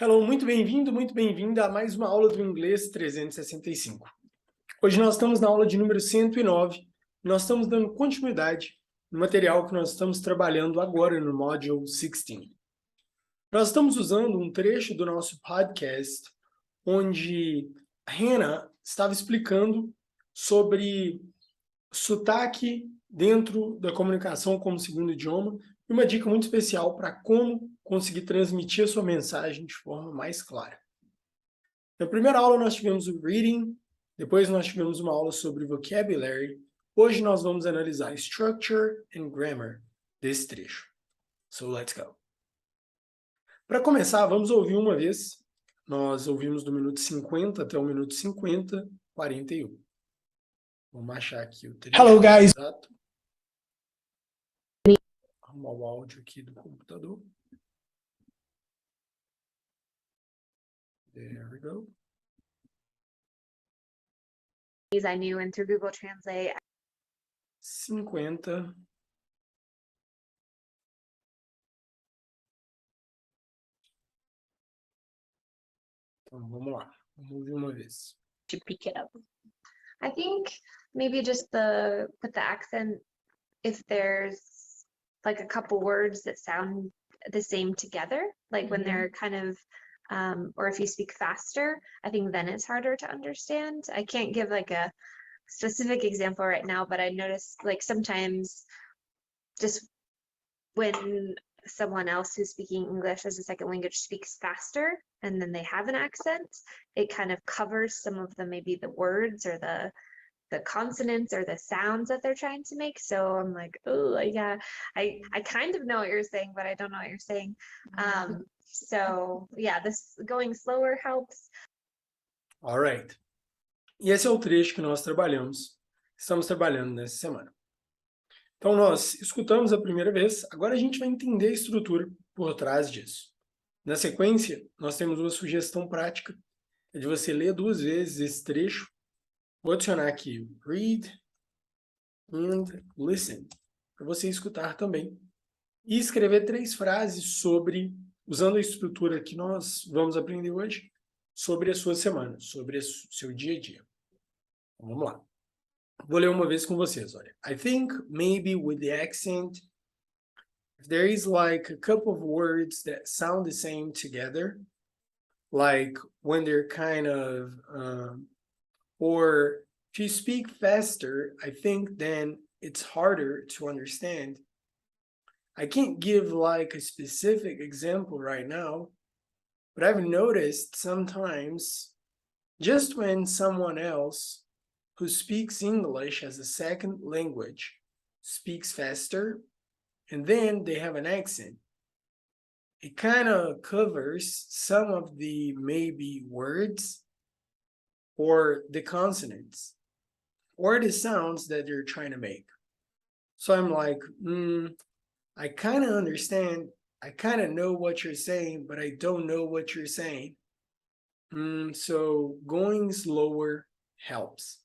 Hello, muito bem-vindo, muito bem-vinda a mais uma aula do Inglês 365. Hoje nós estamos na aula de número 109 e nós estamos dando continuidade no material que nós estamos trabalhando agora no Module 16. Nós estamos usando um trecho do nosso podcast onde a Hannah estava explicando sobre sotaque dentro da comunicação como segundo idioma e uma dica muito especial para como conseguir transmitir a sua mensagem de forma mais clara. Na primeira aula nós tivemos o reading, depois nós tivemos uma aula sobre vocabulary. Hoje nós vamos analisar structure and grammar desse trecho. So let's go. Para começar, vamos ouvir uma vez. Nós ouvimos do minuto 50 até o minuto 50, 41. Vamos achar aqui o trecho. Hello, guys. Exato. Arrumar o áudio aqui do computador. There we go. I knew, and through Google Translate. 50. Então, vamos lá. Vamos ouvir uma vez. To pick it up. I think maybe just with the accent, if there's like a couple words that sound the same together, like when they're kind of, or if you speak faster, I think then it's harder to understand. I can't give like a specific example right now, but I noticed like sometimes just when someone else who's speaking English as a second language speaks faster and then they have an accent, it kind of covers some of the maybe the words or the consonants or the sounds that they're trying to make. So I'm like, oh yeah, I kind of know what you're saying, but I don't know what you're saying. So yeah, this going slower helps. All right. E esse é o trecho que nós estamos trabalhando nessa semana. Então, nós escutamos a primeira vez, agora a gente vai entender a estrutura por trás disso. Na sequência, nós temos uma sugestão prática, de você ler 2 vezes esse trecho. Vou adicionar aqui read and listen, para você escutar também. E escrever 3 frases sobre, usando a estrutura que nós vamos aprender hoje, sobre a sua semana, sobre o seu dia a dia. Então, vamos lá. Vou ler uma vez com vocês, olha. I think maybe with the accent, if there is like a couple of words that sound the same together, like when they're kind of, or if you speak faster, I think then it's harder to understand. I can't give like a specific example right now, but I've noticed sometimes just when someone else who speaks English as a second language speaks faster, and then they have an accent, it kind of covers some of the maybe words or the consonants or the sounds that they're trying to make. So I'm like, I kind of understand, I kind of know what you're saying, but I don't know what you're saying. So going slower helps.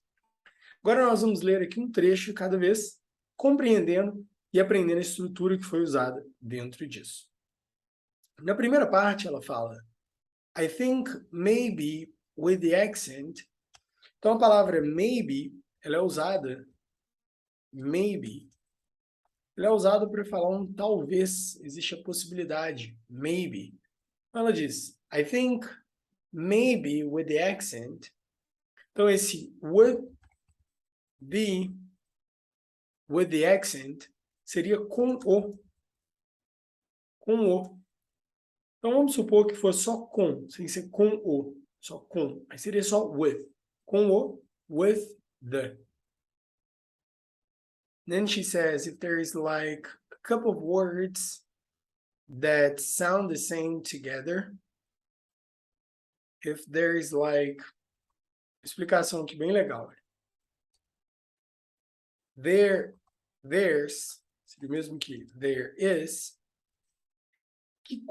Agora nós vamos ler aqui um trecho cada vez, compreendendo e aprendendo a estrutura que foi usada dentro disso. Na primeira parte, ela fala, I think maybe with the accent. Então, a palavra maybe, ela é usada, para falar um talvez, existe a possibilidade, maybe. Ela diz, I think maybe with the accent. Então, esse would be with the accent seria com o. Com o. Então, vamos supor que fosse só com, sem ser com o, só com. Aí seria só with. Com o, with the. Then she says, if there is like a couple of words that sound the same together, if there is like, explicação aqui bem legal. There's, seria o mesmo que there is, que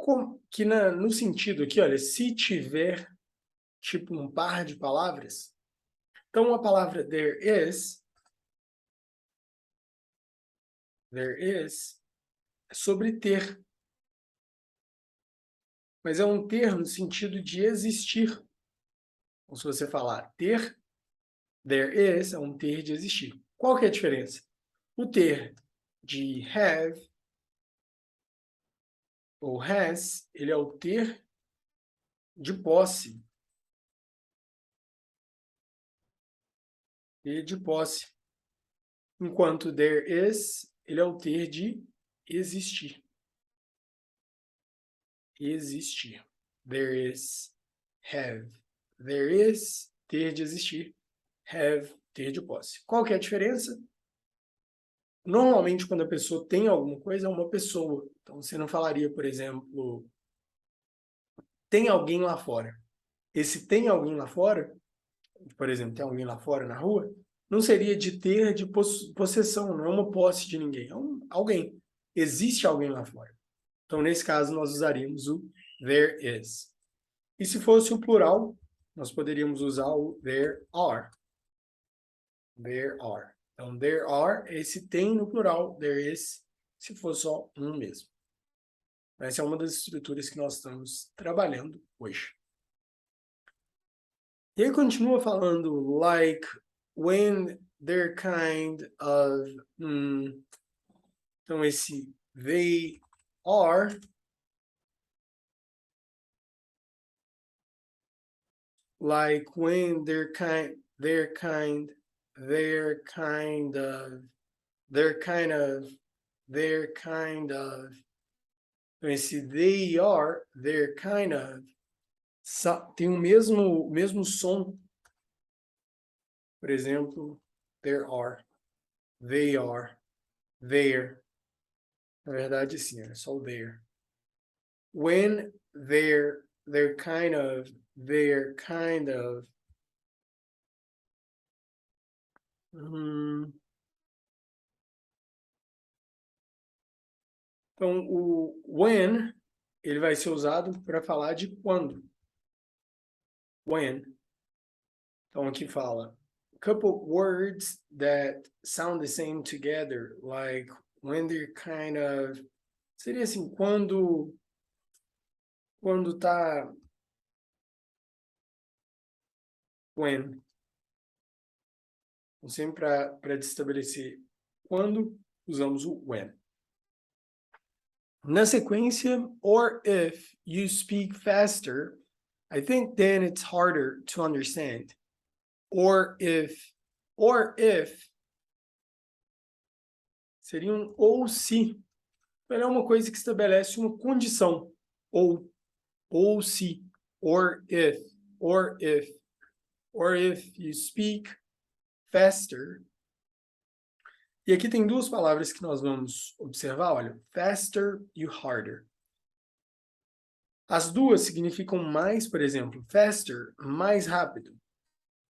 no sentido aqui, olha, se tiver tipo um par de palavras, então a palavra there is é sobre ter. mas é um ter no sentido de existir. Então, se você falar ter, there is, é um ter de existir. Qual que é a diferença? O ter de have ou has, ele é o ter de posse. Ter de posse. Enquanto there is, ele é o ter de existir. Existir. There is, have. There is, ter de existir. Have, ter de posse. Qual que é a diferença? Normalmente, quando a pessoa tem alguma coisa, é uma pessoa. Então, você não falaria, por exemplo, tem alguém lá fora. Esse tem alguém lá fora, por exemplo, tem alguém lá fora na rua, não seria de ter de possessão, não é uma posse de ninguém, é alguém. Existe alguém lá fora. Então, nesse caso, nós usaríamos o there is. E se fosse o plural, nós poderíamos usar o there are. There are. Então, there are, esse tem no plural, there is, se for só um mesmo. Essa é uma das estruturas que nós estamos trabalhando hoje. E aí continua falando, like, when they're kind of... Então, esse they are... Like, when they're kind of... Então, esse they are, they're kind of, tem o mesmo som. Por exemplo, there are, they are, there. Na verdade, sim, é só o there. When they're kind of, Então, o when, ele vai ser usado para falar de quando. When. Então, aqui fala, couple words that sound the same together, like when they're kind of... Seria assim, quando tá... When. Então, sempre para estabelecer quando, usamos o when. Na sequência, or if you speak faster, I think then it's harder to understand. Or if seria um ou se. Ele é uma coisa que estabelece uma condição. Ou se. Or if you speak faster. E aqui tem duas palavras que nós vamos observar, olha, faster e harder. As duas significam mais, por exemplo, faster, mais rápido.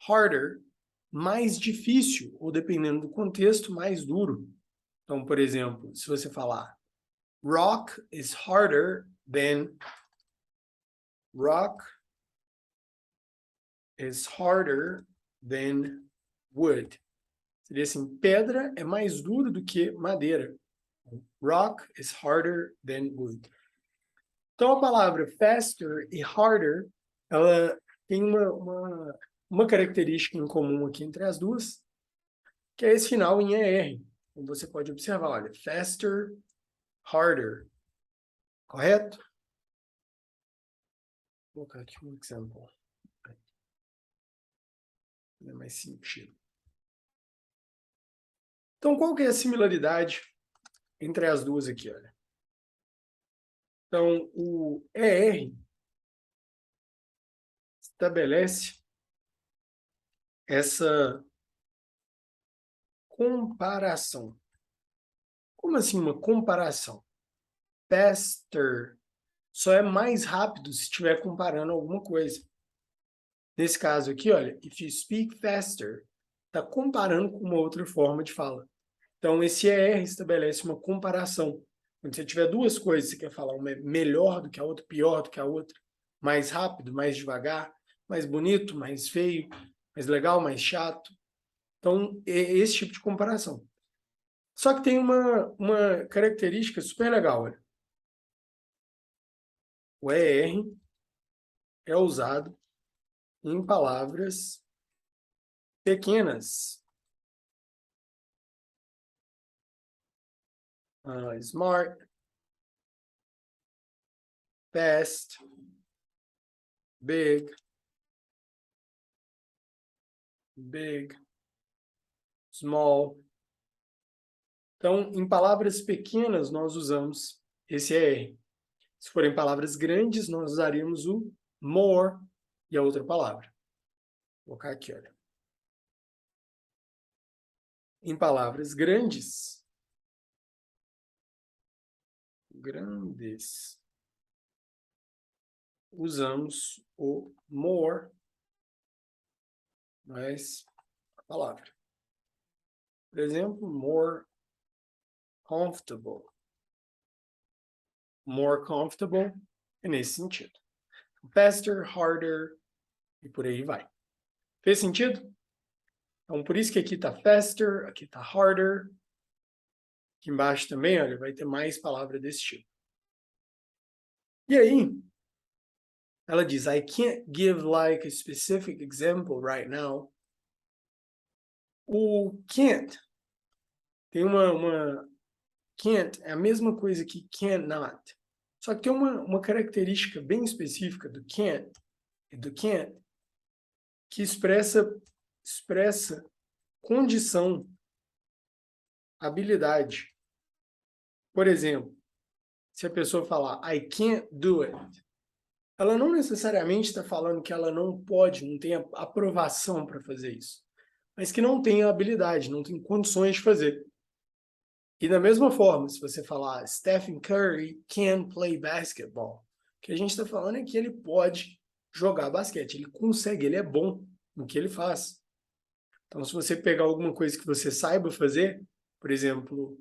Harder, mais difícil, ou dependendo do contexto, mais duro. Então, por exemplo, se você falar rock is harder than wood. Seria assim, pedra é mais duro do que madeira. Rock is harder than wood. Então, a palavra faster e harder, ela tem uma característica em comum aqui entre as duas, que é esse final em ER. Então, você pode observar, olha, faster, harder. Correto? Vou colocar aqui um exemplo. É mais simples. Então, qual que é a similaridade entre as duas aqui, olha? Então, o ER estabelece essa comparação. Como assim uma comparação? Faster só é mais rápido se estiver comparando alguma coisa. Nesse caso aqui, olha, if you speak faster, está comparando com uma outra forma de fala. Então, esse ER estabelece uma comparação. Quando você tiver duas coisas, você quer falar uma é melhor do que a outra, pior do que a outra, mais rápido, mais devagar, mais bonito, mais feio, mais legal, mais chato. Então, é esse tipo de comparação. Só que tem uma característica super legal, olha. O ER é usado em palavras pequenas. Smart, fast, big, small. Então, em palavras pequenas, nós usamos esse ER. Se forem palavras grandes, nós usaríamos o more e a outra palavra. Vou colocar aqui, olha. Em palavras grandes, usamos o more mais a palavra. Por exemplo, more comfortable. More comfortable é nesse sentido. Faster, harder e por aí vai. Fez sentido? Então, por isso que aqui está faster, aqui está harder. Aqui embaixo também, olha, vai ter mais palavra desse tipo. E aí, ela diz, I can't give like a specific example right now. O can't tem uma can't é a mesma coisa que cannot. Só que tem uma característica bem específica do can't e do can't que expressa condição, habilidade. Por exemplo, se a pessoa falar I can't do it, ela não necessariamente está falando que ela não pode, não tem aprovação para fazer isso, mas que não tem a habilidade, não tem condições de fazer. E da mesma forma, se você falar Stephen Curry can play basketball, o que a gente está falando é que ele pode jogar basquete, ele consegue, ele é bom no que ele faz. Então, se você pegar alguma coisa que você saiba fazer, por exemplo,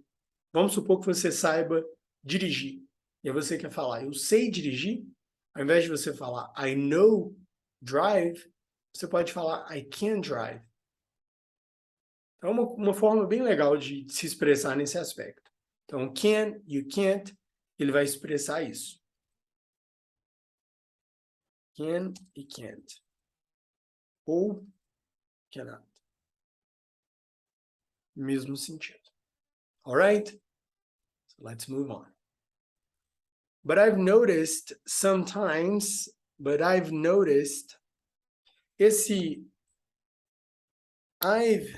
vamos supor que você saiba dirigir, e aí você quer falar, eu sei dirigir, ao invés de você falar I know drive, você pode falar I can drive. É uma forma bem legal de se expressar nesse aspecto. Então, can, you can't, ele vai expressar isso. Can e can't. Ou cannot. Mesmo sentido. Alright? So let's move on. But I've noticed esse I've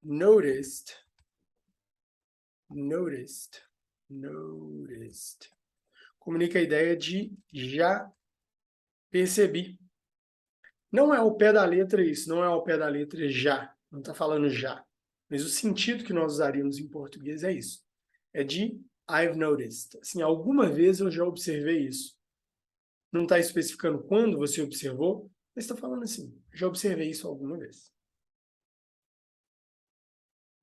noticed comunica a ideia de já percebi. Não é ao pé da letra isso, não é ao pé da letra já, não está falando já. Mas o sentido que nós usaríamos em português é isso. É de I've noticed. Assim, alguma vez eu já observei isso. Não está especificando quando você observou, mas está falando assim, já observei isso alguma vez.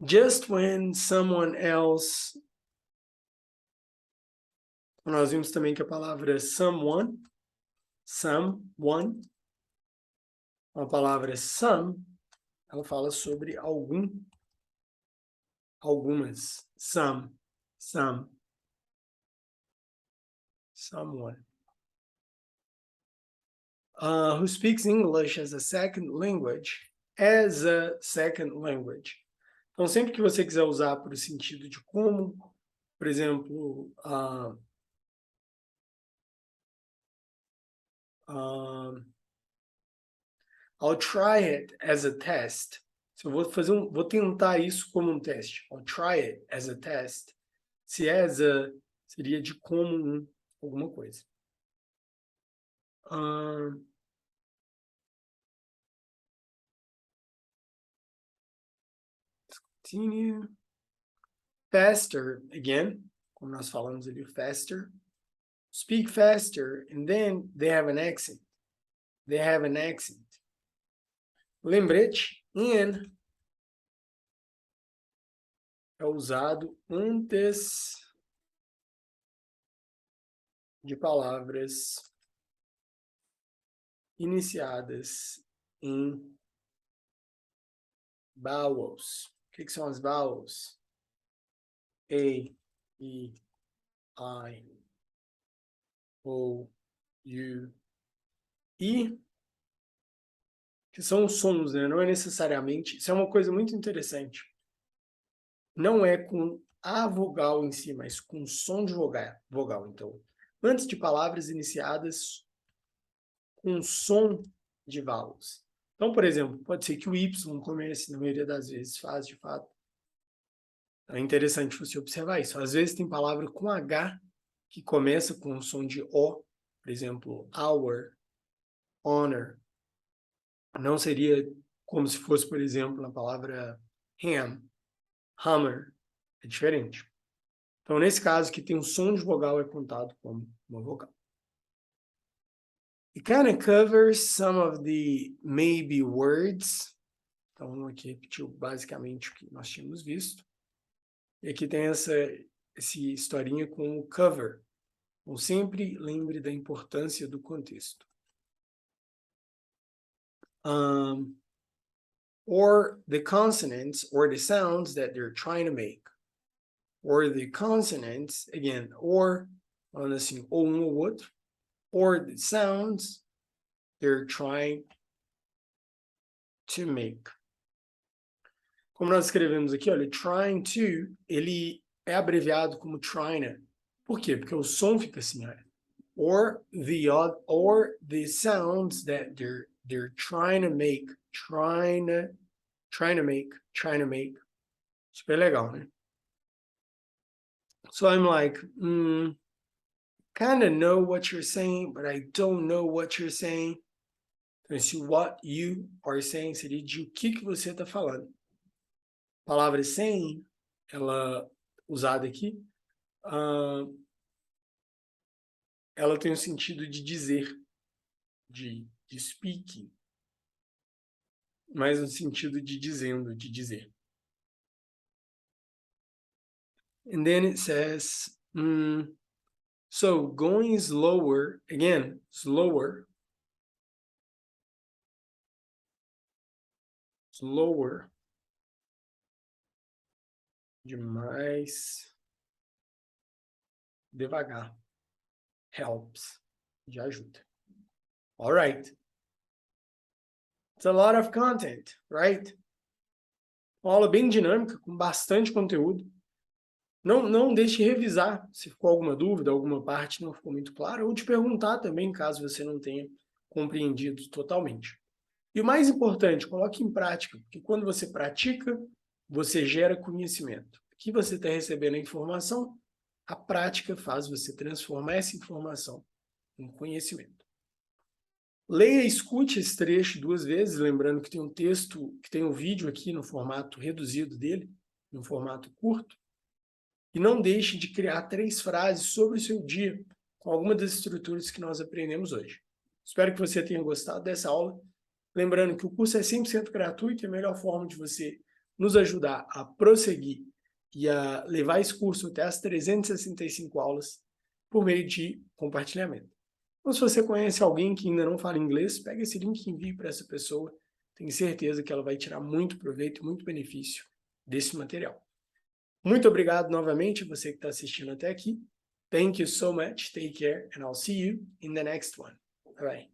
Just when someone else... Nós vimos também que a palavra someone, a palavra some, ela fala sobre algumas, someone. Who speaks English as a second language, Então, sempre que você quiser usar para o sentido de como, por exemplo, I'll try it as a test. Se eu vou tentar isso como um teste. I'll try it as a test. Se as a seria de como alguma coisa. Continue. Faster, again, como nós falamos ali, faster. Speak faster, and then they have an accent. Lembrete, in é usado antes de palavras iniciadas em vowels. O que são as vowels? A, E, I, O, you, e que são os sons, né? Não é necessariamente, isso é uma coisa muito interessante. Não é com a vogal em si, mas com som de vogal. Então, antes de palavras iniciadas com som de vowels. Então, por exemplo, pode ser que o Y comece, na maioria das vezes faz, de fato. É interessante você observar isso. Às vezes tem palavra com H que começa com o som de O, por exemplo, hour, honor. Não seria como se fosse, por exemplo, na palavra ham, hammer. É diferente. Então, nesse caso, que tem um som de vogal, é contado como uma vogal. It kind of covers some of the maybe words. Então, aqui repetiu basicamente o que nós tínhamos visto. E aqui tem essa historinha com o cover. Então, sempre lembre da importância do contexto. Or the consonants or the sounds that they're trying to make. Or the consonants, again, or, falando assim, ou um ou outro. Or the sounds they're trying to make. Como nós escrevemos aqui, olha, trying to, ele é abreviado como trying. Por quê? Porque o som fica assim, olha. Or the sounds that they're trying to make, trying to make. Super legal, né? So I'm like, kind of know what you're saying, but I don't know what you're saying. Então, esse what you are saying seria de o que você está falando. A palavra saying, ela usada aqui, ela tem o sentido de dizer, de speaking, mas no sentido de dizendo, de dizer. And then it says, so going slower, again, slower, demais, devagar, helps, de ajuda. All right. It's a lot of content, right? Uma aula bem dinâmica, com bastante conteúdo. Não deixe de revisar se ficou alguma dúvida, alguma parte não ficou muito clara, ou de perguntar também, caso você não tenha compreendido totalmente. E o mais importante, coloque em prática, porque quando você pratica, você gera conhecimento. Aqui você está recebendo a informação, a prática faz você transformar essa informação em conhecimento. Leia e escute esse trecho 2 vezes, lembrando que tem um texto, que tem um vídeo aqui no formato reduzido dele, no formato curto. E não deixe de criar 3 frases sobre o seu dia, com alguma das estruturas que nós aprendemos hoje. Espero que você tenha gostado dessa aula. Lembrando que o curso é 100% gratuito e a melhor forma de você nos ajudar a prosseguir e a levar esse curso até as 365 aulas por meio de compartilhamento. Então, se você conhece alguém que ainda não fala inglês, pega esse link e envie para essa pessoa. Tenho certeza que ela vai tirar muito proveito e muito benefício desse material. Muito obrigado novamente a você que está assistindo até aqui. Thank you so much. Take care and I'll see you in the next one. Bye.